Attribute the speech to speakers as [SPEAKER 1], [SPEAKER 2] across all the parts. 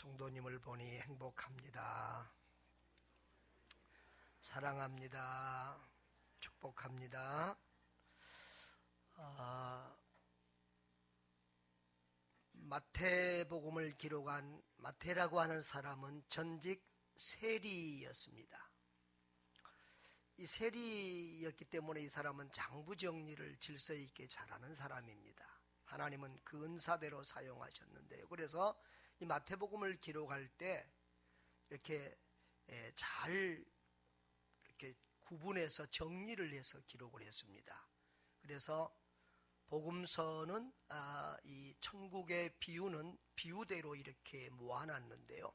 [SPEAKER 1] 성도님을 보니 행복합니다. 사랑합니다. 축복합니다. 마태복음을 기록한 마태라고 하는 사람은 전직 세리였습니다. 이 세리였기 때문에 이 사람은 장부정리를 질서 있게 잘하는 사람입니다. 하나님은 그 은사대로 사용하셨는데요. 그래서 이 마태복음을 기록할 때 이렇게 잘 이렇게 구분해서 정리를 해서 기록을 했습니다. 그래서 복음서는 이 천국의 비유는 비유대로 이렇게 모아놨는데요.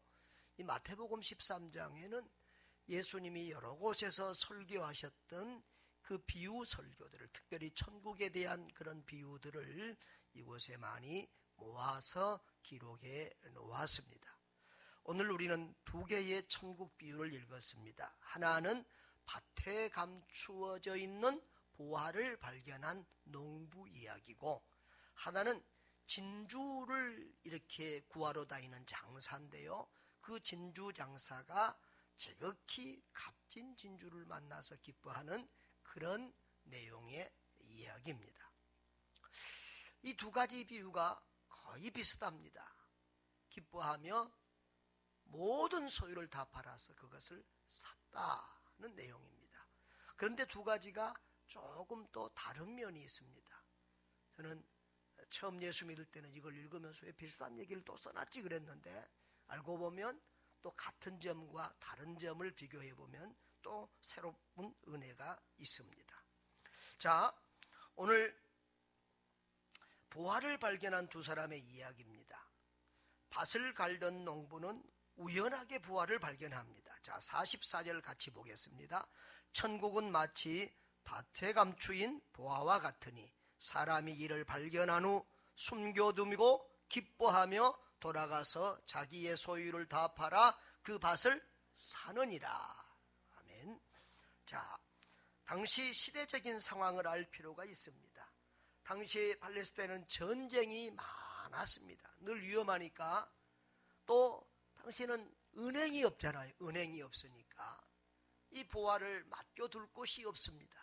[SPEAKER 1] 이 마태복음 13장에는 예수님이 여러 곳에서 설교하셨던 그 비유 설교들을, 특별히 천국에 대한 그런 비유들을 이곳에 많이 모아서 기록해 놓았습니다. 오늘 우리는 두 개의 천국 비유를 읽었습니다. 하나는 밭에 감추어져 있는 보화를 발견한 농부 이야기고, 하나는 진주를 이렇게 구하러 다니는 장사인데요. 그 진주 장사가 지극히 값진 진주를 만나서 기뻐하는 그런 내용의 이야기입니다. 이 두 가지 비유가 거의 비슷합니다. 기뻐하며 모든 소유를 다 팔아서 그것을 샀다는 내용입니다. 그런데 두 가지가 조금 또 다른 면이 있습니다. 저는 처음 예수 믿을 때는 이걸 읽으면서 왜 비슷한 얘기를 또 써놨지 그랬는데, 알고 보면 또 같은 점과 다른 점을 비교해 보면 또 새로운 은혜가 있습니다. 자, 오늘 보화를 발견한 두 사람의 이야기입니다. 밭을 갈던 농부는 우연하게 보화를 발견합니다. 자, 44절 같이 보겠습니다. 천국은 마치 밭에 감추인 보화와 같으니 사람이 이를 발견한 후 숨겨두고 기뻐하며 돌아가서 자기의 소유를 다 팔아 그 밭을 사느니라. 아멘. 자, 당시 시대적인 상황을 알 필요가 있습니다. 당시 팔레스타인은 전쟁이 많았습니다. 늘 위험하니까. 또 당시에는 은행이 없잖아요. 은행이 없으니까 이 보화를 맡겨둘 곳이 없습니다.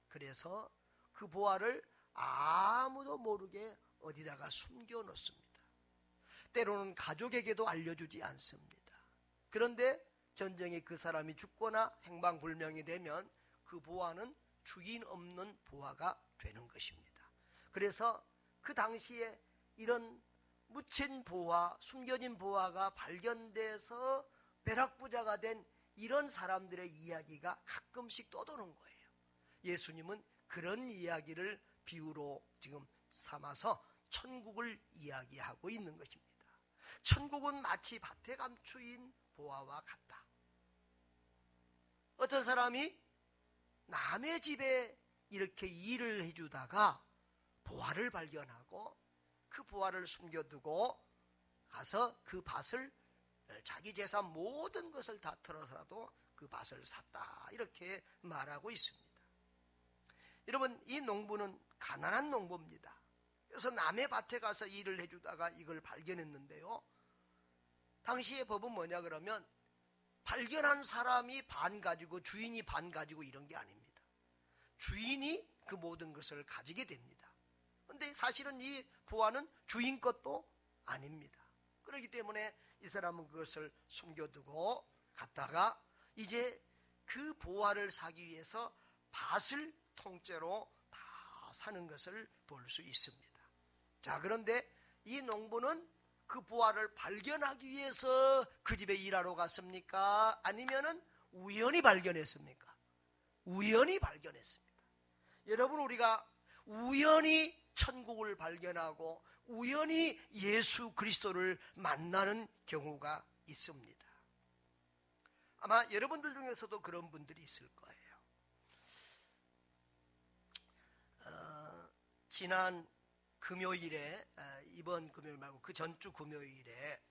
[SPEAKER 1] 그래서 그 보화를 아무도 모르게 어디다가 숨겨 놓습니다. 때로는 가족에게도 알려주지 않습니다. 그런데 전쟁에 그 사람이 죽거나 행방불명이 되면 그 보화는 주인 없는 보화가 되는 것입니다. 그래서 그 당시에 이런 묻힌 보화, 숨겨진 보화가 발견돼서 벼락부자가 된 이런 사람들의 이야기가 가끔씩 떠도는 거예요. 예수님은 그런 이야기를 비유로 지금 삼아서 천국을 이야기하고 있는 것입니다. 천국은 마치 밭에 감추인 보화와 같다. 어떤 사람이 남의 집에 이렇게 일을 해주다가 보화를 발견하고 그 보화를 숨겨두고 가서 그 밭을, 자기 재산 모든 것을 다 털어서라도 그 밭을 샀다, 이렇게 말하고 있습니다. 여러분, 이 농부는 가난한 농부입니다. 그래서 남의 밭에 가서 일을 해주다가 이걸 발견했는데요. 당시의 법은 뭐냐 그러면 발견한 사람이 반 가지고 주인이 반 가지고 이런 게 아닙니다. 주인이 그 모든 것을 가지게 됩니다. 그런데 사실은 이 보화는 주인 것도 아닙니다. 그렇기 때문에 이 사람은 그것을 숨겨두고 갔다가 이제 그 보화를 사기 위해서 밭을 통째로 다 사는 것을 볼 수 있습니다. 자, 그런데 이 농부는 그 보화를 발견하기 위해서 그 집에 일하러 갔습니까? 아니면은 우연히 발견했습니까? 우연히 발견했습니다. 여러분, 우리가 우연히 천국을 발견하고 우연히 예수 그리스도를 만나는 경우가 있습니다. 아마 여러분들 중에서도 그런 분들이 있을 거예요. 지난 금요일에, 이번 금요일 말고 그 전주 금요일에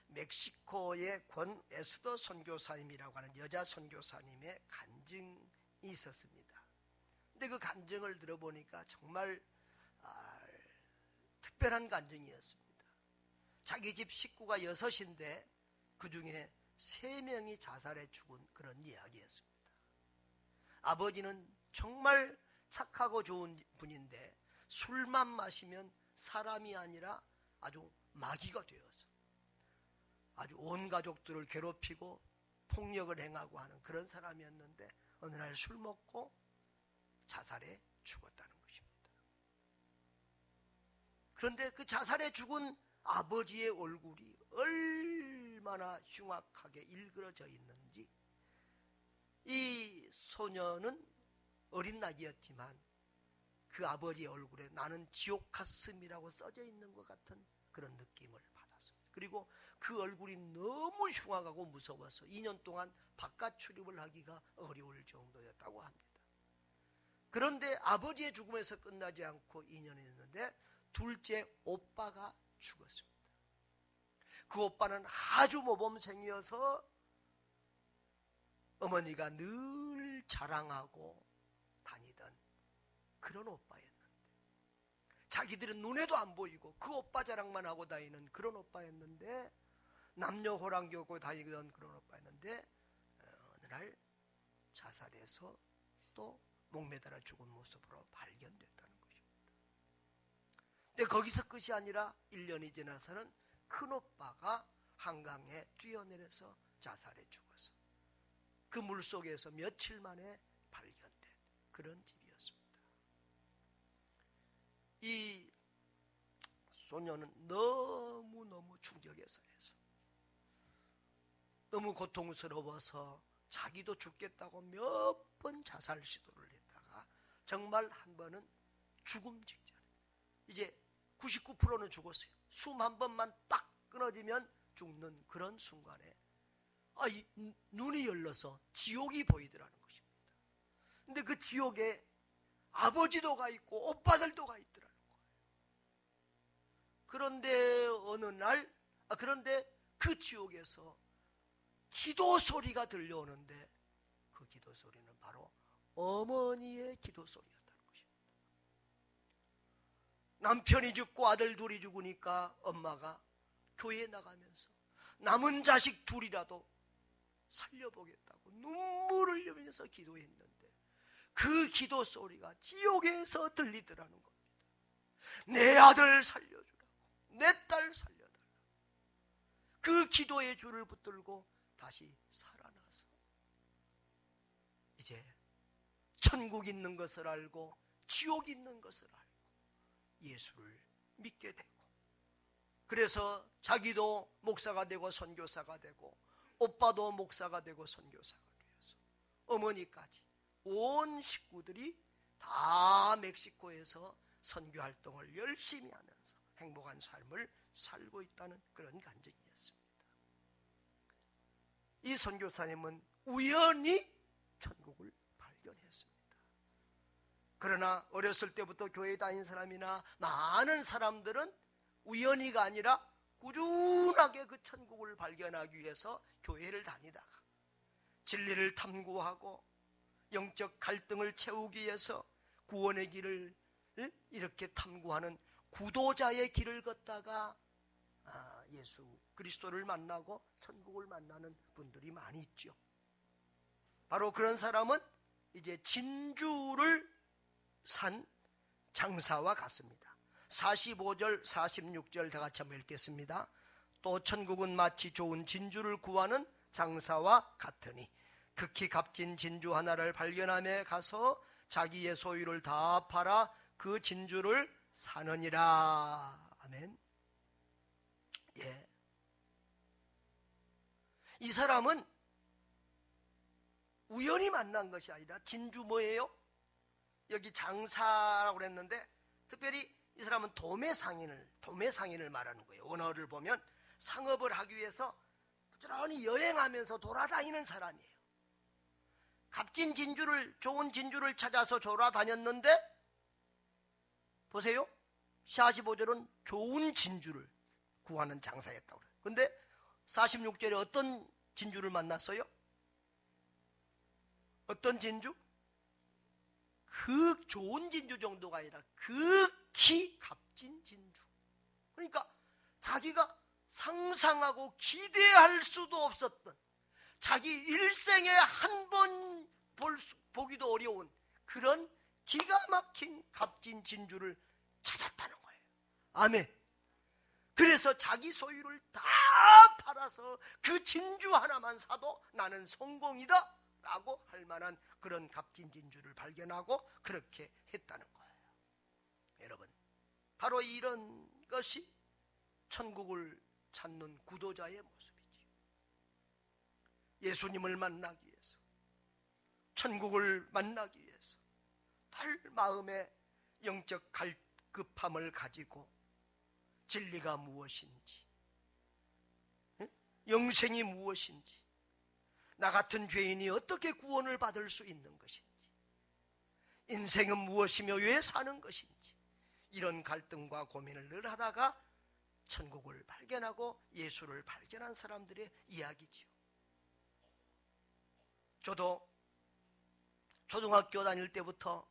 [SPEAKER 1] 멕시코의 권 에스더 선교사님이라고 하는 여자 선교사님의 간증이 있었습니다. 근데 그 간증을 들어보니까 정말 특별한 간증이었습니다. 자기 집 식구가 6인데 그 중에 3명이 자살해 죽은 그런 이야기였습니다. 아버지는 정말 착하고 좋은 분인데 술만 마시면 사람이 아니라 아주 마귀가 되어서 아주 온 가족들을 괴롭히고 폭력을 행하고 하는 그런 사람이었는데 어느 날 술 먹고 자살해 죽었다는 것입니다. 그런데 그 자살해 죽은 아버지의 얼굴이 얼마나 흉악하게 일그러져 있는지, 이 소녀는 어린 나이였지만 그 아버지의 얼굴에 나는 지옥 갔음이라고 써져 있는 것 같은 그런 느낌을 받았습니다. 그리고 그 얼굴이 너무 흉악하고 무서워서 2년 동안 바깥 출입을 하기가 어려울 정도였다고 합니다. 그런데 아버지의 죽음에서 끝나지 않고 2년이 됐는데 둘째 오빠가 죽었습니다. 그 오빠는 아주 모범생이어서 어머니가 늘 자랑하고 다니던 그런 오빠였는데, 자기들은 눈에도 안 보이고 그 오빠 자랑만 하고 다니는 그런 오빠였는데, 남녀 호랑이고 다니던 그런 오빠였는데 어느 날 자살해서 또 목매달아 죽은 모습으로 발견됐다는 것입니다. 근데 거기서 끝이 아니라 1년이 지나서는 큰 오빠가 한강에 뛰어내려서 자살해 죽어서 그 물속에서 며칠 만에 발견된 그런 집이었습니다. 이 소녀는 너무너무 충격에 쌓여서 너무 고통스러워서 자기도 죽겠다고 몇 번 자살 시도를 했다가 정말 한 번은 죽음 직전에, 이제 99%는 죽었어요. 숨 한 번만 딱 끊어지면 죽는 그런 순간에 눈이 열려서 지옥이 보이더라는 것입니다. 근데 그 지옥에 아버지도 가 있고 오빠들도 가 있더라는 거예요. 그런데 어느 날 그런데 그 지옥에서 기도 소리가 들려오는데 그 기도 소리는 바로 어머니의 기도 소리였다는 것입니다. 남편이 죽고 아들 둘이 죽으니까 엄마가 교회에 나가면서 남은 자식 둘이라도 살려보겠다고 눈물을 흘리면서 기도했는데 그 기도 소리가 지옥에서 들리더라는 겁니다. 내 아들 살려주라고, 내 딸 살려달라고. 그 기도의 줄을 붙들고 다시 살아나서 이제 천국 있는 것을 알고 지옥 있는 것을 알고 예수를 믿게 되고, 그래서 자기도 목사가 되고 선교사가 되고 오빠도 목사가 되고 선교사가 되어서 어머니까지 온 식구들이 다 멕시코에서 선교 활동을 열심히 하면서 행복한 삶을 살고 있다는 그런 간증이었습니다. 이 선교사님은 우연히 천국을 발견했습니다. 그러나 어렸을 때부터 교회 다닌 사람이나 많은 사람들은 우연히가 아니라 꾸준하게 그 천국을 발견하기 위해서 교회를 다니다가 진리를 탐구하고 영적 갈등을 채우기 위해서 구원의 길을 이렇게 탐구하는 구도자의 길을 걷다가 예수 그리스도를 만나고 천국을 만나는 분들이 많이 있죠. 바로 그런 사람은 이제 진주를 산 장사와 같습니다. 45절 46절 다 같이 한번 읽겠습니다. 또 천국은 마치 좋은 진주를 구하는 장사와 같으니 극히 값진 진주 하나를 발견함에 가서 자기의 소유를 다 팔아 그 진주를 사느니라. 아멘. 예. 이 사람은 우연히 만난 것이 아니라 진주 뭐예요? 여기 장사라고 그랬는데 특별히 이 사람은 도매상인을 말하는 거예요. 언어를 보면 상업을 하기 위해서 부지런히 여행하면서 돌아다니는 사람이에요. 값진 진주를, 좋은 진주를 찾아서 돌아다녔는데 보세요. 45절은 좋은 진주를 구하는 장사였다고 그래요. 근데 46절에 어떤 진주를 만났어요? 어떤 진주? 그 좋은 진주 정도가 아니라 극히 값진 진주. 그러니까 자기가 상상하고 기대할 수도 없었던, 자기 일생에 한 번 보기도 어려운 그런 기가 막힌 값진 진주를 찾았다는 거예요. 아멘. 그래서 자기 소유를 다 팔아서 그 진주 하나만 사도 나는 성공이다 라고 할 만한 그런 값진 진주를 발견하고 그렇게 했다는 거예요. 여러분, 바로 이런 것이 천국을 찾는 구도자의 모습이지. 예수님을 만나기 위해서, 천국을 만나기 위해서 늘 마음의 영적 갈급함을 가지고 진리가 무엇인지, 영생이 무엇인지, 나 같은 죄인이 어떻게 구원을 받을 수 있는 것인지, 인생은 무엇이며 왜 사는 것인지, 이런 갈등과 고민을 늘 하다가 천국을 발견하고 예수를 발견한 사람들의 이야기지요. 저도 초등학교 다닐 때부터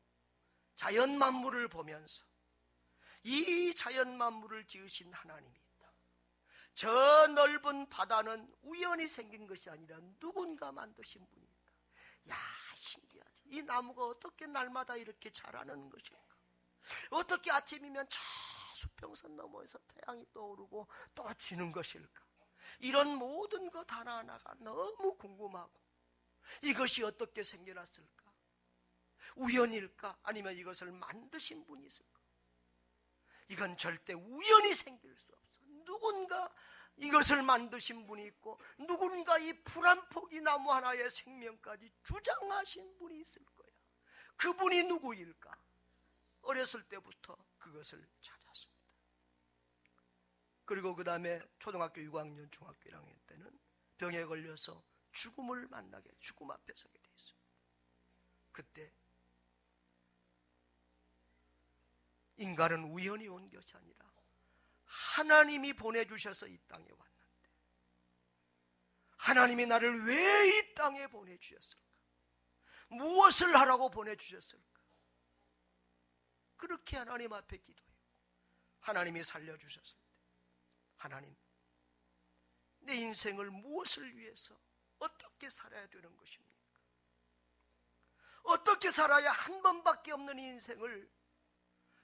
[SPEAKER 1] 자연 만물을 보면서 이 자연 만물을 지으신 하나님이 있다. 저 넓은 바다는 우연히 생긴 것이 아니라 누군가 만드신 분이 있다. 야, 신기하지. 이 나무가 어떻게 날마다 이렇게 자라는 것일까? 어떻게 아침이면 저 수평선 너머에서 태양이 떠오르고 또 지는 것일까? 이런 모든 것 하나하나가 너무 궁금하고, 이것이 어떻게 생겨났을까? 우연일까? 아니면 이것을 만드신 분이 있을까? 이건 절대 우연히 생길 수 없어. 누군가 이것을 만드신 분이 있고, 누군가 이 풀 한 포기 나무 하나의 생명까지 주장하신 분이 있을 거야. 그분이 누구일까? 어렸을 때부터 그것을 찾았습니다. 그리고 그 다음에 초등학교 6학년, 중학교 1학년 때는 병에 걸려서 죽음을 만나게, 죽음 앞에 서게 돼 있습니다. 그때 인간은 우연히 온 것이 아니라 하나님이 보내주셔서 이 땅에 왔는데, 하나님이 나를 왜 이 땅에 보내주셨을까? 무엇을 하라고 보내주셨을까? 그렇게 하나님 앞에 기도했고, 하나님이 살려주셨을 때, 하나님, 내 인생을 무엇을 위해서 어떻게 살아야 되는 것입니까? 어떻게 살아야 한 번밖에 없는 인생을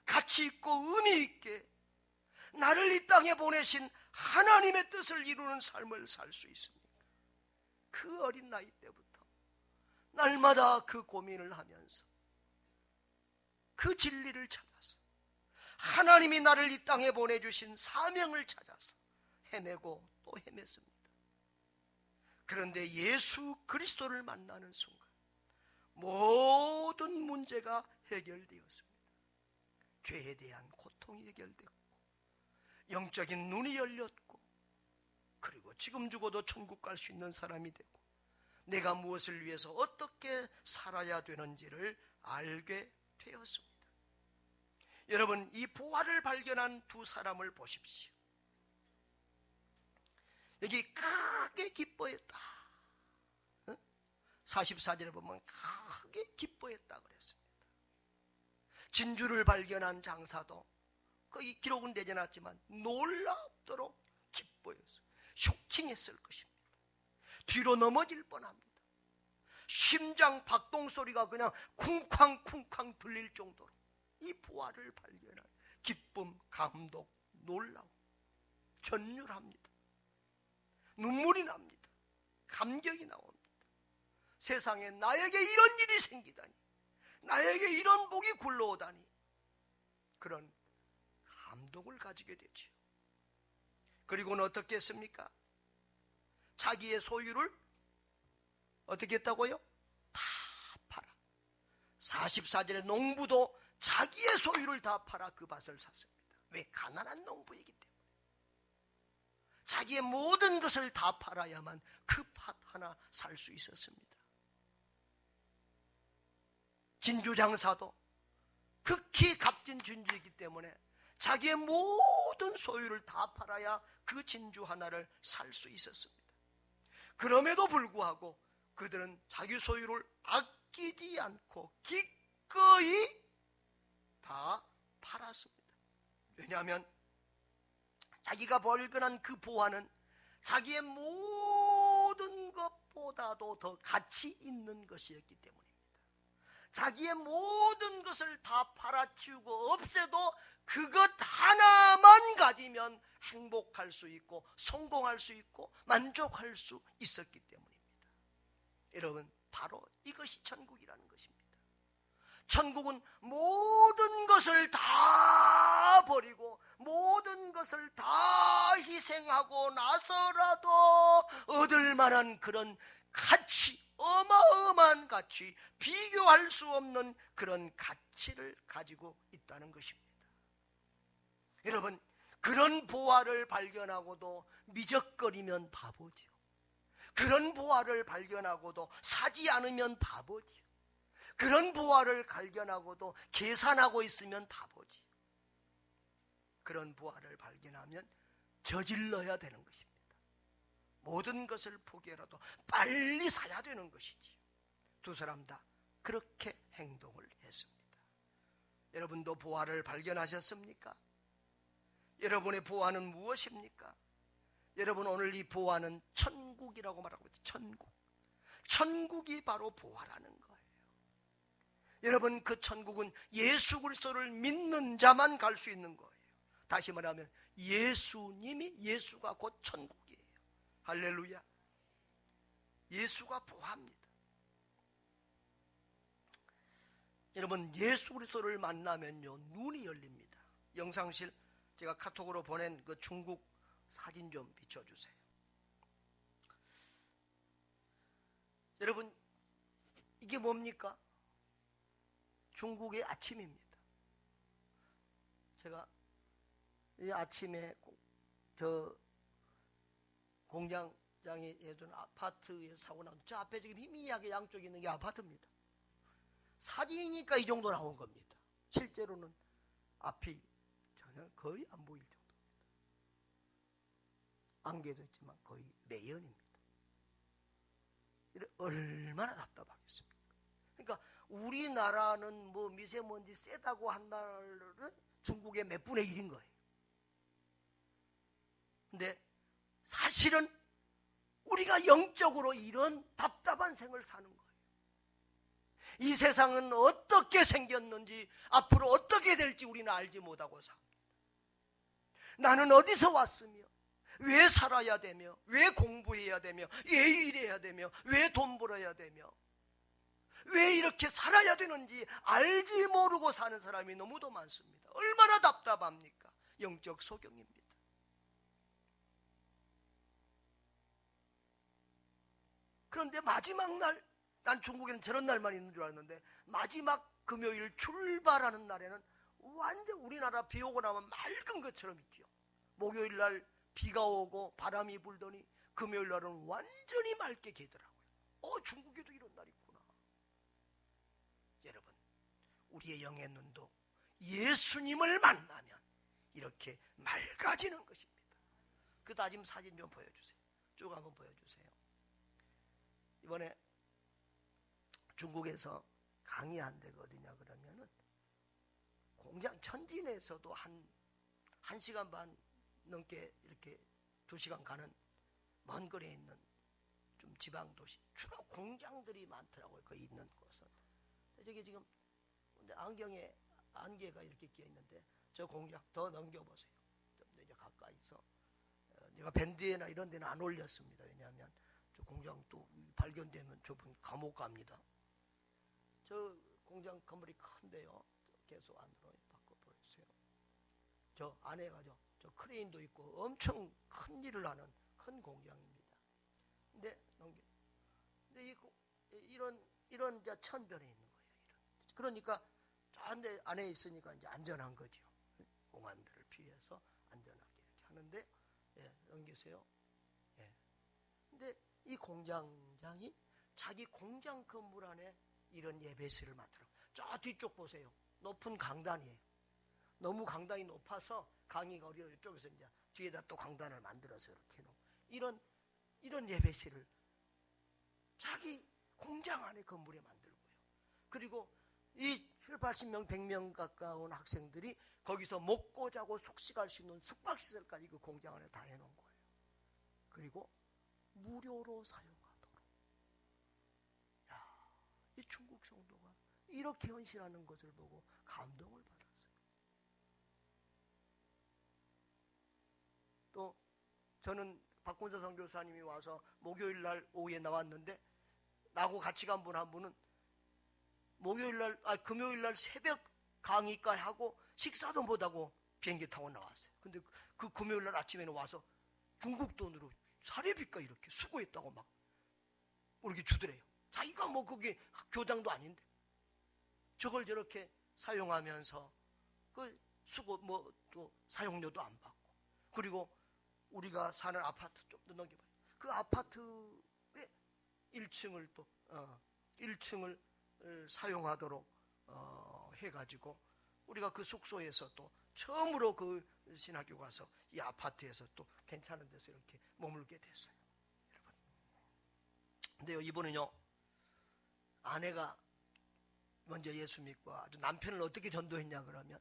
[SPEAKER 1] 가치 있고 의미 있게 나를 이 땅에 보내신 하나님의 뜻을 이루는 삶을 살 수 있습니까? 그 어린 나이 때부터 날마다 그 고민을 하면서 그 진리를 찾아서 하나님이 나를 이 땅에 보내주신 사명을 찾아서 헤매고 또 헤맸습니다. 그런데 예수 그리스도를 만나는 순간 모든 문제가 해결되었습니다. 죄에 대한 고통이 해결됐고, 영적인 눈이 열렸고, 그리고 지금 죽어도 천국 갈 수 있는 사람이 되고, 내가 무엇을 위해서 어떻게 살아야 되는지를 알게 되었습니다. 여러분, 이 부활을 발견한 두 사람을 보십시오. 여기 크게 기뻐했다. 44절에 보면 크게 기뻐했다 그랬습니다. 진주를 발견한 장사도 거기 기록은 되지 않았지만 놀랍도록 기뻐했어요. 쇼킹했을 것입니다. 뒤로 넘어질 뻔합니다. 심장 박동 소리가 그냥 쿵쾅쿵쾅 들릴 정도로 이 부활을 발견한 기쁨, 감동, 놀라움, 전율합니다. 눈물이 납니다. 감격이 나옵니다. 세상에 나에게 이런 일이 생기다니, 나에게 이런 복이 굴러오다니, 그런 감동을 가지게 되죠. 그리고는 어떻게 했습니까? 자기의 소유를 어떻게 했다고요? 다 팔아. 44절에 농부도 자기의 소유를 다 팔아 그 밭을 샀습니다. 왜? 가난한 농부이기 때문에. 자기의 모든 것을 다 팔아야만 그 밭 하나 살 수 있었습니다. 진주장사도 극히 값진 진주이기 때문에 자기의 모든 소유를 다 팔아야 그 진주 하나를 살 수 있었습니다. 그럼에도 불구하고 그들은 자기 소유를 아끼지 않고 기꺼이 다 팔았습니다. 왜냐하면 자기가 발견한 그 보화는 자기의 모든 것보다도 더 가치 있는 것이었기 때문입니다. 자기의 모든 것을 다 팔아치우고 없애도 그것 하나만 가지면 행복할 수 있고 성공할 수 있고 만족할 수 있었기 때문입니다. 여러분, 바로 이것이 천국이라는 것입니다. 천국은 모든 것을 다 버리고 모든 것을 다 희생하고 나서라도 얻을 만한 그런 가치, 어마어마한 가치, 비교할 수 없는 그런 가치를 가지고 있다는 것입니다. 여러분, 그런 보화를 발견하고도 미적거리면 바보지요. 그런 보화를 발견하고도 사지 않으면 바보지요. 그런 보화를 발견하고도 계산하고 있으면 바보지. 그런 보화를 발견하면 저질러야 되는 것입니다. 모든 것을 포기해라도 빨리 사야 되는 것이지. 두 사람 다 그렇게 행동을 했습니다. 여러분도 보화를 발견하셨습니까? 여러분의 보화는 무엇입니까? 여러분, 오늘 이 보화는 천국이라고 말하고 있습니다. 천국. 천국이 바로 보화라는 거예요. 여러분, 그 천국은 예수 그리스도를 믿는 자만 갈 수 있는 거예요. 다시 말하면 예수가 곧 천국이에요. 할렐루야. 예수가 보화입니다. 여러분, 예수 그리스도를 만나면요, 눈이 열립니다. 영상실 제가 카톡으로 보낸 그 중국 사진 좀 비춰주세요. 여러분, 이게 뭡니까? 중국의 아침입니다. 제가 이 아침에 저 공장장이 예전 아파트에 사고 나온 저 앞에 지금 희미하게 양쪽에 있는 게 아파트입니다. 사진이니까 이 정도 나온 겁니다. 실제로는 앞이 전혀 거의 안 보일 정도입니다. 안개도 있지만 거의 매연입니다. 얼마나 답답하겠습니까? 그러니까 우리나라는 뭐 미세먼지 세다고 한 날은 중국의 몇 분의 1인 거예요. 근데 사실은 우리가 영적으로 이런 답답한 생을 사는 거예요. 이 세상은 어떻게 생겼는지 앞으로 어떻게 될지 우리는 알지 못하고 삽니다. 나는 어디서 왔으며 왜 살아야 되며 왜 공부해야 되며 왜 일해야 되며 왜 돈 벌어야 되며 왜 이렇게 살아야 되는지 알지 모르고 사는 사람이 너무도 많습니다. 얼마나 답답합니까? 영적 소경입니다. 그런데 마지막 날, 난 중국에는 저런 날만 있는 줄 알았는데 마지막 금요일 출발하는 날에는 완전 우리나라 비 오고 나면 맑은 것처럼 있죠. 목요일 날 비가 오고 바람이 불더니 금요일 날은 완전히 맑게 개더라고요. 중국에도 이런 날이 있구나. 여러분, 우리의 영의 눈도 예수님을 만나면 이렇게 맑아지는 것입니다. 그 다짐 사진 좀 보여주세요. 쭉 한번 보여주세요. 이번에 중국에서 강의한 데가 어디냐 그러면은 공장 천진에서도 한 시간 반 넘게 이렇게 2시간 가는 먼 거리에 있는 좀 지방 도시, 주로 공장들이 많더라고요. 거기 있는 곳은. 저기 지금 안경에 안개가 이렇게 끼어 있는데 저 공장 더 넘겨보세요. 좀 이제 가까이서. 제가 밴드에나 이런 데는 안 올렸습니다. 왜냐하면 저 공장 또 발견되면 저분 감옥 갑니다. 저 공장 건물이 큰데요. 계속 안으로 바꿔 보여주세요. 저 안에가 저 크레인도 있고 엄청 큰 일을 하는 큰 공장입니다. 근데 이런 이제 천변에 있는 거예요. 그러니까 저 안에 있으니까 이제 안전한 거죠. 공안들을 피해서 안전하게 이렇게 하는데, 넘기세요. 근데 이 공장장이 자기 공장 건물 안에 이런 예배실을 만들어. 저 뒤쪽 보세요. 높은 강단이에요. 너무 강단이 높아서 강의가 어려워요. 이쪽에서 이제 뒤에다 또 강단을 만들어서 이렇게 해놓은 이런 예배실을 자기 공장 안에 건물에 만들고요. 그리고 이 80명, 100명 가까운 학생들이 거기서 먹고 자고 숙식할 수 있는 숙박시설까지 그 공장 안에 다 해놓은 거예요. 그리고 무료로 사용하도록. 야, 이 중국 성도가 이렇게 헌신하는 것을 보고 감동을 받았어요. 또 저는 박군서 선교사님이 와서 목요일 날 오후에 나왔는데, 나하고 같이 간 분 한 분은 금요일 날 새벽 강의까지 하고 식사도 못하고 비행기 타고 나왔어요. 근데 그 금요일 날 아침에는 와서 중국 돈으로 사례비가 이렇게 수고했다고 막 이렇게 주더래요. 자기가 뭐 그게 교장도 아닌데 저걸 저렇게 사용하면서 그 수고 뭐 또 사용료도 안 받고, 그리고 우리가 사는 아파트 좀 더 넘겨봐요. 그 아파트의 1층을 또 1층을 사용하도록 해가지고 우리가 그 숙소에서 또 처음으로 그 신학교 가서 이 아파트에서 또 괜찮은 데서 이렇게 머물게 됐어요. 여러분. 근데요, 이분은요, 아내가 먼저 예수 믿고 아주 남편을 어떻게 전도했냐 그러면,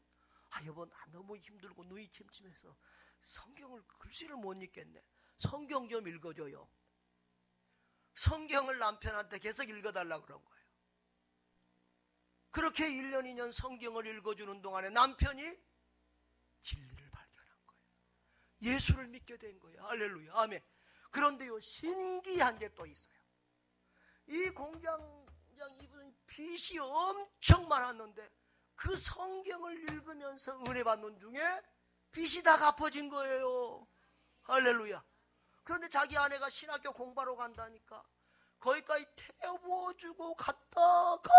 [SPEAKER 1] 여보 나 너무 힘들고 눈이 침침해서 성경을 글씨를 못 읽겠네. 성경 좀 읽어줘요. 성경을 남편한테 계속 읽어달라고 그런 거예요. 그렇게 1년 2년 성경을 읽어주는 동안에 남편이 진리를 발견한 거예요. 예수를 믿게 된 거예요. 할렐루야, 아멘. 그런데요, 신기한 게 또 있어요. 이 공장장 이분이 빚이 엄청 많았는데 그 성경을 읽으면서 은혜 받는 중에 빚이 다 갚아진 거예요. 할렐루야. 그런데 자기 아내가 신학교 공부하러 간다니까 거기까지 태워주고 갔다가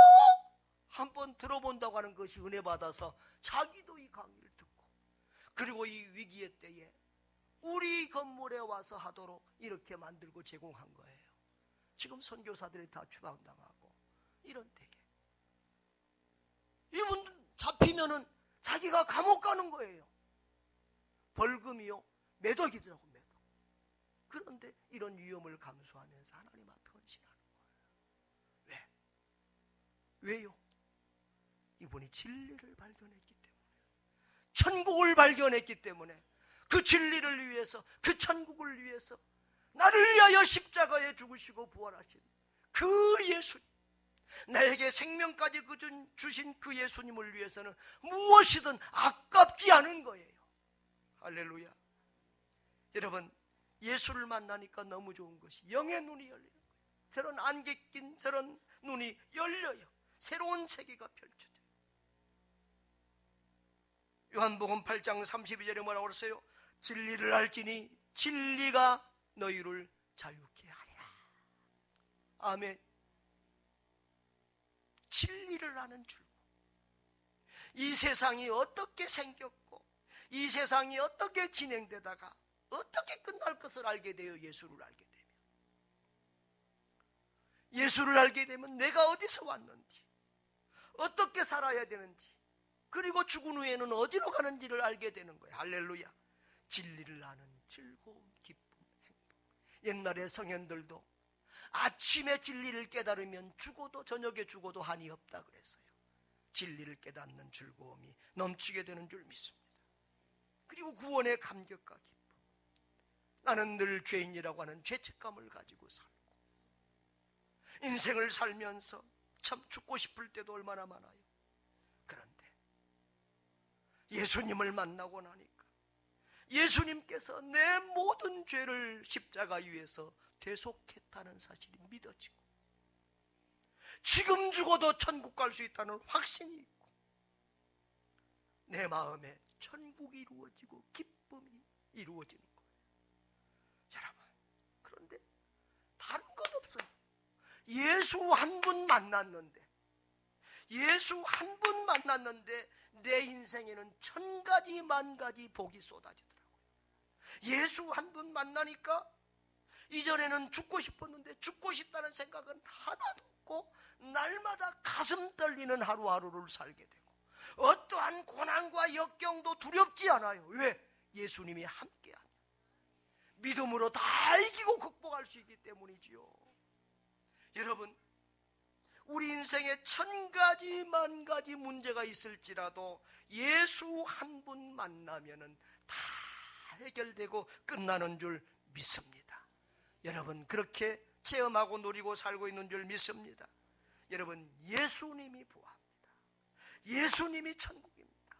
[SPEAKER 1] 한번 들어본다고 하는 것이 은혜 받아서 자기도 이 강의를 듣고, 그리고 이 위기의 때에 우리 건물에 와서 하도록 이렇게 만들고 제공한 거예요. 지금 선교사들이 다 추방당하고 이런 때에 이분 잡히면은 자기가 감옥 가는 거예요. 벌금이요 매덕이더라고, 매덕. 그런데 이런 위험을 감수하면서 하나님 앞에 헌신하는 거예요. 왜요? 이분이 진리를 발견했기 때문에, 천국을 발견했기 때문에, 그 진리를 위해서, 그 천국을 위해서 나를 위하여 십자가에 죽으시고 부활하신 그 예수님, 나에게 생명까지 주신 그 예수님을 위해서는 무엇이든 아깝지 않은 거예요. 할렐루야. 여러분, 예수를 만나니까 너무 좋은 것이 영의 눈이 열리는 거예요. 저런 안개 낀 저런 눈이 열려요. 새로운 세계가 펼쳐져요. 요한복음 8장 32절에 뭐라고 그랬어요? 진리를 알지니 진리가 너희를 자유케 하리라. 아멘. 진리를 아는 줄, 이 세상이 어떻게 생겼고 이 세상이 어떻게 진행되다가 어떻게 끝날 것을 알게 되어 예수를 알게 되면, 예수를 알게 되면 내가 어디서 왔는지, 어떻게 살아야 되는지, 그리고 죽은 후에는 어디로 가는지를 알게 되는 거예요. 할렐루야. 진리를 아는 즐거움, 기쁨, 행복. 옛날에 성현들도 아침에 진리를 깨달으면 죽어도, 저녁에 죽어도 한이 없다 그랬어요. 진리를 깨닫는 즐거움이 넘치게 되는 줄 믿습니다. 그리고 구원의 감격과 기쁨. 나는 늘 죄인이라고 하는 죄책감을 가지고 살고 인생을 살면서 참 죽고 싶을 때도 얼마나 많아요. 그런데 예수님을 만나고 나니까 예수님께서 내 모든 죄를 십자가 위에서 대속했다는 사실이 믿어지고, 지금 죽어도 천국 갈 수 있다는 확신이 있고, 내 마음에 천국이 이루어지고 기쁨이 이루어지는 거예요. 여러분, 그런데 다른 건 없어요. 예수 한 분 만났는데, 예수 한 분 만났는데 내 인생에는 1000가지 만가지 복이 쏟아지더라고요. 예수 한 분 만나니까 이전에는 죽고 싶었는데 죽고 싶다는 생각은 하나도 없고 날마다 가슴 떨리는 하루하루를 살게 되고, 어떠한 고난과 역경도 두렵지 않아요. 왜? 예수님이 함께하니, 믿음으로 다 이기고 극복할 수 있기 때문이지요. 여러분, 우리 인생에 1000가지 만가지 문제가 있을지라도 예수 한 분 만나면은 다 해결되고 끝나는 줄 믿습니다. 여러분 그렇게 체험하고 누리고 살고 있는 줄 믿습니다. 여러분 예수님이 보합니다. 예수님이 천국입니다.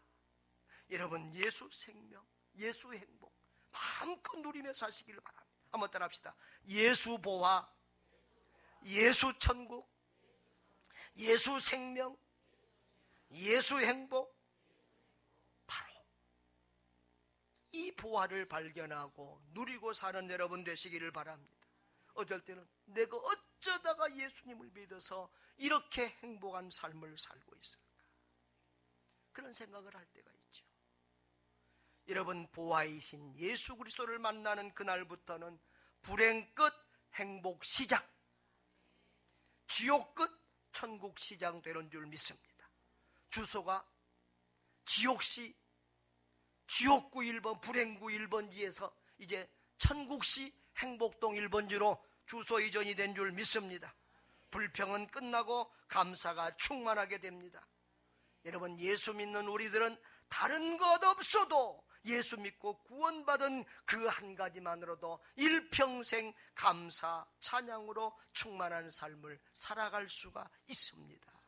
[SPEAKER 1] 여러분 예수 생명, 예수 행복 마음껏 누리며 사시기를 바랍니다. 한번 따라합시다. 예수 보화, 예수 천국, 예수 생명, 예수 행복. 바로 이 보화를 발견하고 누리고 사는 여러분 되시기를 바랍니다. 어쩔 때는 내가 어쩌다가 예수님을 믿어서 이렇게 행복한 삶을 살고 있을까, 그런 생각을 할 때가 있죠. 여러분 보화이신 예수 그리스도를 만나는 그날부터는 불행 끝 행복 시작, 지옥 끝 천국 시장 되는 줄 믿습니다. 주소가 지옥시 지옥구 1번 불행구 1번지에서 이제 천국시 행복동 1번지로 주소 이전이 된 줄 믿습니다. 불평은 끝나고 감사가 충만하게 됩니다. 여러분 예수 믿는 우리들은 다른 것 없어도 예수 믿고 구원받은 그 한 가지만으로도 일평생 감사 찬양으로 충만한 삶을 살아갈 수가 있습니다.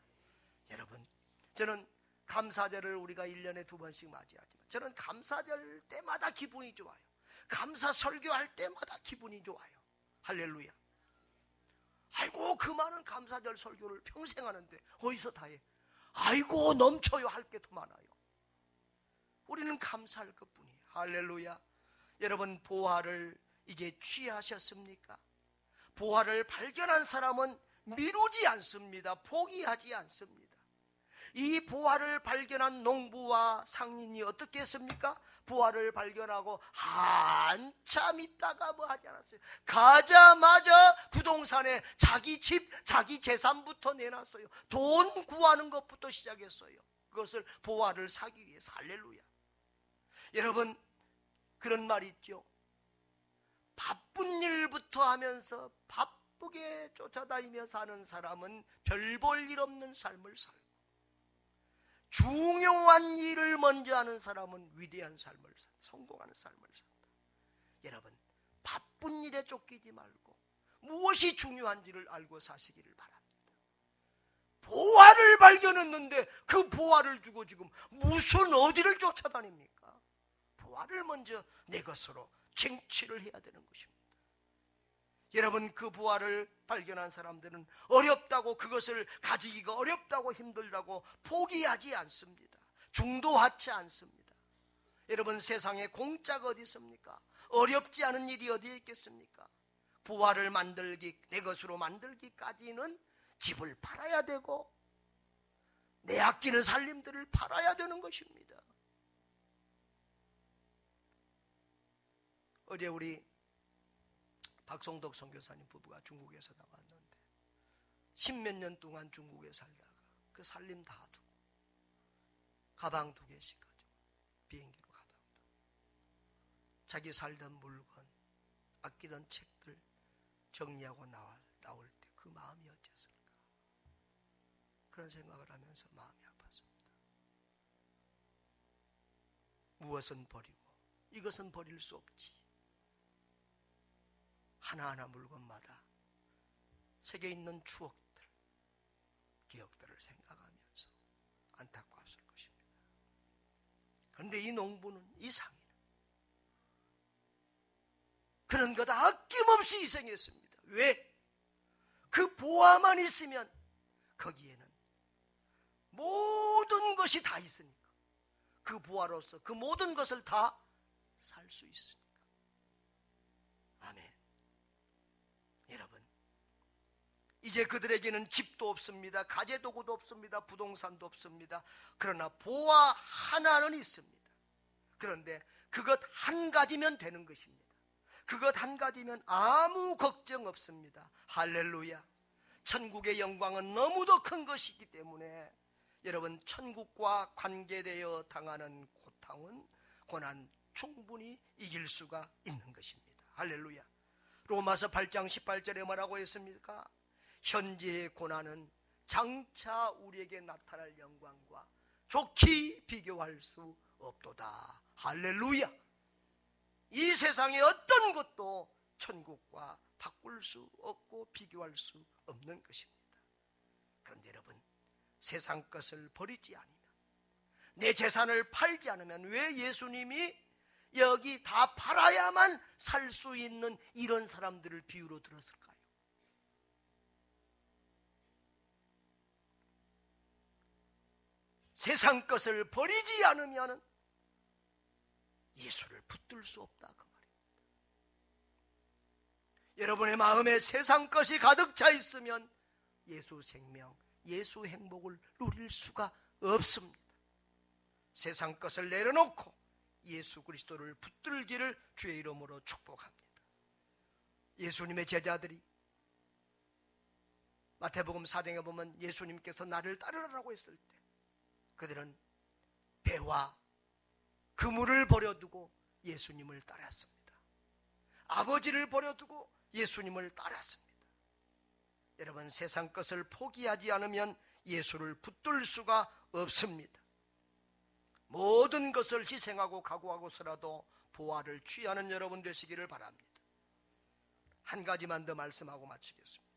[SPEAKER 1] 여러분 저는 감사절을 우리가 1년에 2번씩 맞이하지만 저는 감사절 때마다 기분이 좋아요. 감사 설교할 때마다 기분이 좋아요. 할렐루야. 아이고 그 많은 감사절 설교를 평생 하는데 어디서 다 해? 아이고 넘쳐요. 할 게 더 많아요. 우리는 감사할 것뿐이에요. 할렐루야. 여러분 보화를 이제 취하셨습니까? 보화를 발견한 사람은 미루지 않습니다. 포기하지 않습니다. 이 보화를 발견한 농부와 상인이 어떻게 했습니까? 보화를 발견하고 한참 있다가 뭐 하지 않았어요. 가자마자 부동산에 자기 집, 자기 재산부터 내놨어요. 돈 구하는 것부터 시작했어요. 그것을 보화를 사기 위해서. 할렐루야. 여러분 그런 말 있죠. 바쁜 일부터 하면서 바쁘게 쫓아다니며 사는 사람은 별 볼 일 없는 삶을 살고, 중요한 일을 먼저 하는 사람은 위대한 삶을 산다. 성공하는 삶을 산다. 여러분 바쁜 일에 쫓기지 말고 무엇이 중요한지를 알고 사시기를 바랍니다. 보화를 발견했는데 그 보화를 두고 지금 무슨 어디를 쫓아다닙니까? 보화를 먼저 내 것으로 쟁취를 해야 되는 것입니다. 여러분 그 보화를 발견한 사람들은 어렵다고, 그것을 가지기가 어렵다고 힘들다고 포기하지 않습니다. 중도하지 않습니다. 여러분 세상에 공짜가 어디 있습니까? 어렵지 않은 일이 어디에 있겠습니까? 보화를 만들기, 내 것으로 만들기까지는 집을 팔아야 되고 내 아끼는 살림들을 팔아야 되는 것입니다. 어제 우리 박성덕 선교사님 부부가 중국에서 나왔는데 10몇 년 동안 중국에 살다가 그 살림 다 두고 가방 2개씩 가지고 비행기로 가방 두고 자기 살던 물건, 아끼던 책들 정리하고 나올 때 그 마음이 어땠을까? 그런 생각을 하면서 마음이 아팠습니다. 무엇은 버리고 이것은 버릴 수 없지. 하나하나 물건마다 새겨 있는 추억들, 기억들을 생각하면서 안타까웠을 것입니다. 그런데 이 농부는, 이 상인은 그런 거 다 아낌없이 희생했습니다. 왜? 그 보화만 있으면 거기에는 모든 것이 다 있으니까. 그 보화로서 그 모든 것을 다 살 수 있으니까. 아멘. 여러분 이제 그들에게는 집도 없습니다. 가재도구도 없습니다. 부동산도 없습니다. 그러나 보화 하나는 있습니다. 그런데 그것 한 가지면 되는 것입니다. 그것 한 가지면 아무 걱정 없습니다. 할렐루야. 천국의 영광은 너무도 큰 것이기 때문에 여러분 천국과 관계되어 당하는 고난 충분히 이길 수가 있는 것입니다. 할렐루야. 로마서 8장 18절에 뭐라고 했습니까? 현재의 고난은 장차 우리에게 나타날 영광과 좋게 비교할 수 없도다. 할렐루야. 이 세상의 어떤 것도 천국과 바꿀 수 없고 비교할 수 없는 것입니다. 그런데 여러분, 세상 것을 버리지 않으면, 내 재산을 팔지 않으면 왜 예수님이 여기 다 팔아야만 살 수 있는 이런 사람들을 비유로 들었을까요? 세상 것을 버리지 않으면 예수를 붙들 수 없다, 그 말입니다. 여러분의 마음에 세상 것이 가득 차 있으면 예수 생명, 예수 행복을 누릴 수가 없습니다. 세상 것을 내려놓고 예수 그리스도를 붙들기를 주의 이름으로 축복합니다. 예수님의 제자들이 마태복음 4장에 보면 예수님께서 나를 따르라고 했을 때 그들은 배와 그물을 버려두고 예수님을 따랐습니다. 아버지를 버려두고 예수님을 따랐습니다. 여러분, 세상 것을 포기하지 않으면 예수를 붙들 수가 없습니다. 모든 것을 희생하고 각오하고서라도 보화를 취하는 여러분 되시기를 바랍니다. 한 가지만 더 말씀하고 마치겠습니다.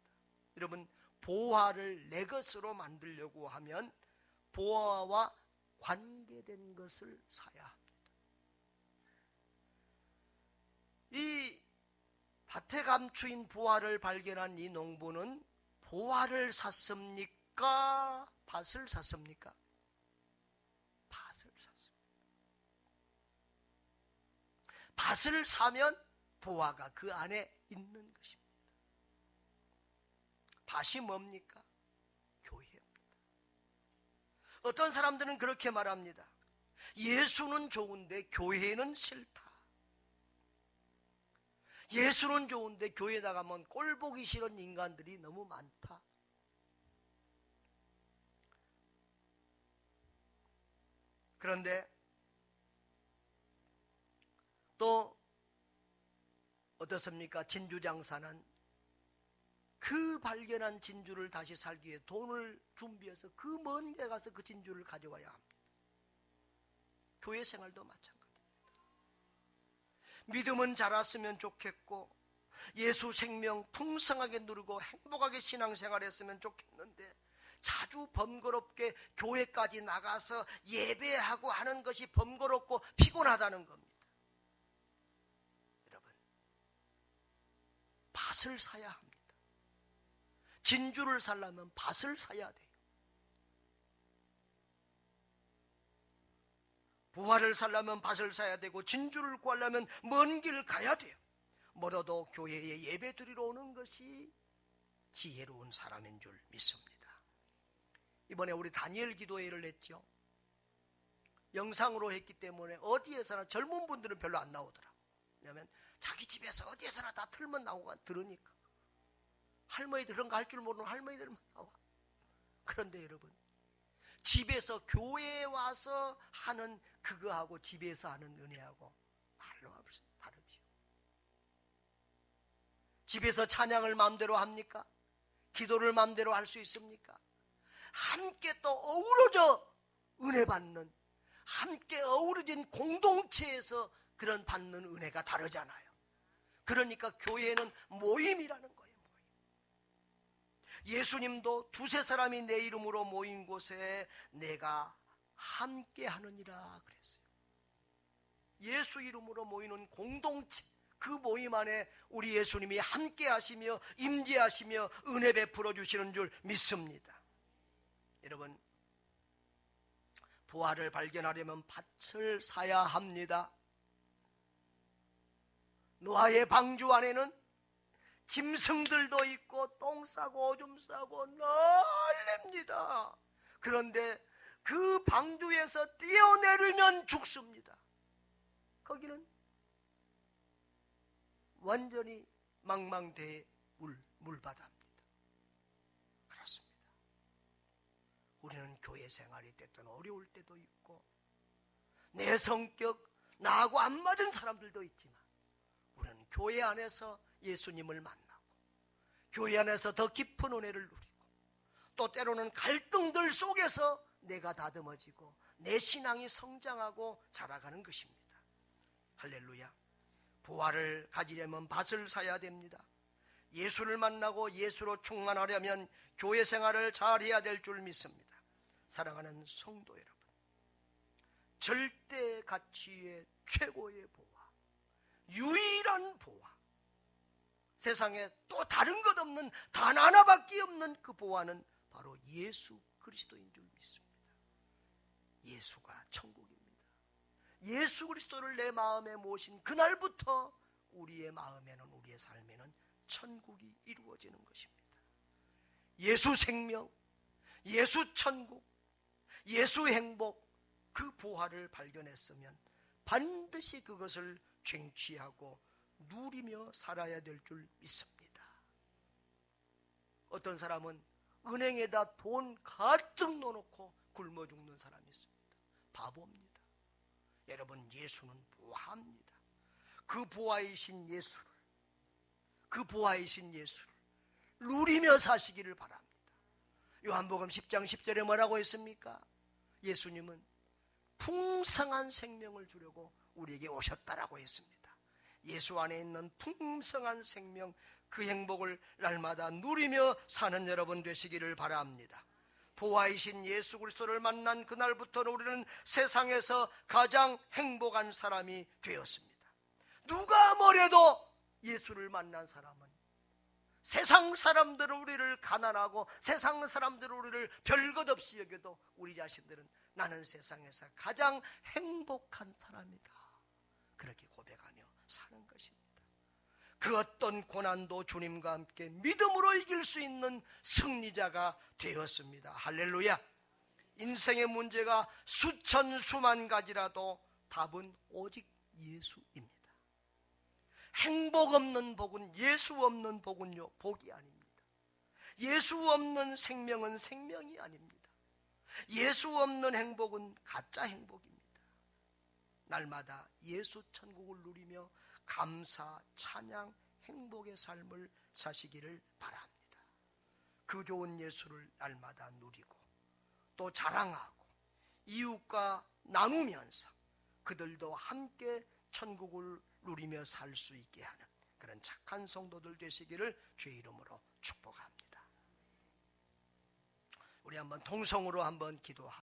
[SPEAKER 1] 여러분, 보화를 내 것으로 만들려고 하면 보화와 관계된 것을 사야 합니다. 이 밭에 감추인 보화를 발견한 이 농부는 보화를 샀습니까? 밭을 샀습니까? 밭을 샀습니다. 밭을 사면 보화가 그 안에 있는 것입니다. 밭이 뭡니까? 교회입니다. 어떤 사람들은 그렇게 말합니다. 예수는 좋은데 교회는 싫다. 예수는 좋은데 교회 나가면 꼴 보기 싫은 인간들이 너무 많다. 그런데 또 어떻습니까? 진주장사는 그 발견한 진주를 다시 살기 위해 돈을 준비해서 그 먼 데 가서 그 진주를 가져와야 합니다. 교회 생활도 마찬가지입니다. 믿음은 자랐으면 좋겠고 예수 생명 풍성하게 누리고 행복하게 신앙생활했으면 좋겠는데 자주 번거롭게 교회까지 나가서 예배하고 하는 것이 번거롭고 피곤하다는 겁니다. 여러분, 밭을 사야 합니다. 진주를 살려면 밭을 사야 돼요. 보화를 살려면 밭을 사야 되고 진주를 구하려면 먼 길을 가야 돼요. 멀어도 교회에 예배 드리러 오는 것이 지혜로운 사람인 줄 믿습니다. 이번에 우리 다니엘 기도회를 했죠. 영상으로 했기 때문에 어디에서나 젊은 분들은 별로 안 나오더라. 왜냐하면 자기 집에서 어디에서나 다 틀면 나오고 들으니까. 할머니들 그런 거 할 줄 모르는 할머니들만 나와. 그런데 여러분, 집에서 교회에 와서 하는 그거하고 집에서 하는 은혜하고 말로 다르지요. 집에서 찬양을 마음대로 합니까? 기도를 마음대로 할 수 있습니까? 함께 또 어우러져 은혜 받는, 함께 어우러진 공동체에서 그런 받는 은혜가 다르잖아요. 그러니까 교회는 모임이라는 거예요. 예수님도 두세 사람이 내 이름으로 모인 곳에 내가 함께 하느니라 그랬어요. 예수 이름으로 모이는 공동체, 그 모임 안에 우리 예수님이 함께 하시며 임재하시며 은혜 베풀어 주시는 줄 믿습니다. 여러분, 보화를 발견하려면 밭을 사야 합니다. 노아의 방주 안에는 짐승들도 있고 똥 싸고 오줌 싸고 널립니다. 그런데 그 방주에서 뛰어내리면 죽습니다. 거기는 완전히 망망대해 물바다입니다. 그렇습니다. 우리는 교회 생활이 때때는 어려울 때도 있고 내 성격 나하고 안 맞은 사람들도 있지만 우리는 교회 안에서 예수님을 만나고 교회 안에서 더 깊은 은혜를 누리고 또 때로는 갈등들 속에서 내가 다듬어지고 내 신앙이 성장하고 자라가는 것입니다. 할렐루야. 부활을 가지려면 밭을 사야 됩니다. 예수를 만나고 예수로 충만하려면 교회 생활을 잘해야 될 줄 믿습니다. 사랑하는 성도 여러분, 절대 가치의 최고의 보화, 유일한 보화, 세상에 또 다른 것 없는 단 하나밖에 없는 그 보화는 바로 예수 그리스도인 줄 믿습니다. 예수가 천국입니다. 예수 그리스도를 내 마음에 모신 그날부터 우리의 마음에는, 우리의 삶에는 천국이 이루어지는 것입니다. 예수 생명, 예수 천국, 예수 행복, 그 보화를 발견했으면 반드시 그것을 쟁취하고 누리며 살아야 될 줄 믿습니다. 어떤 사람은 은행에다 돈 가득 넣어놓고 굶어 죽는 사람이 있습니다. 바보입니다. 여러분, 예수는 보화입니다. 그 보화이신 예수를, 그 보화이신 예수를 누리며 사시기를 바랍니다. 요한복음 10장 10절에 뭐라고 했습니까? 예수님은 풍성한 생명을 주려고 우리에게 오셨다라고 했습니다. 예수 안에 있는 풍성한 생명, 그 행복을 날마다 누리며 사는 여러분 되시기를 바랍니다. 보화이신 예수 그리스도를 만난 그날부터는 우리는 세상에서 가장 행복한 사람이 되었습니다. 누가 뭐래도 예수를 만난 사람은 세상 사람들은 우리를 가난하고 세상 사람들은 우리를 별것 없이 여겨도 우리 자신들은 나는 세상에서 가장 행복한 사람이다, 그렇게 고백하며 사는 것입니다. 그 어떤 고난도 주님과 함께 믿음으로 이길 수 있는 승리자가 되었습니다. 할렐루야. 인생의 문제가 수천 수만 가지라도 답은 오직 예수입니다. 행복 없는 복은, 예수 없는 복은요, 복이 아닙니다. 예수 없는 생명은 생명이 아닙니다. 예수 없는 행복은 가짜 행복입니다. 날마다 예수 천국을 누리며 감사, 찬양, 행복의 삶을 사시기를 바랍니다. 그 좋은 예수를 날마다 누리고 또 자랑하고 이웃과 나누면서 그들도 함께 천국을 누리며 살 수 있게 하는 그런 착한 성도들 되시기를 주의 이름으로 축복합니다. 우리 한번 통성으로 한번 기도하겠습니다.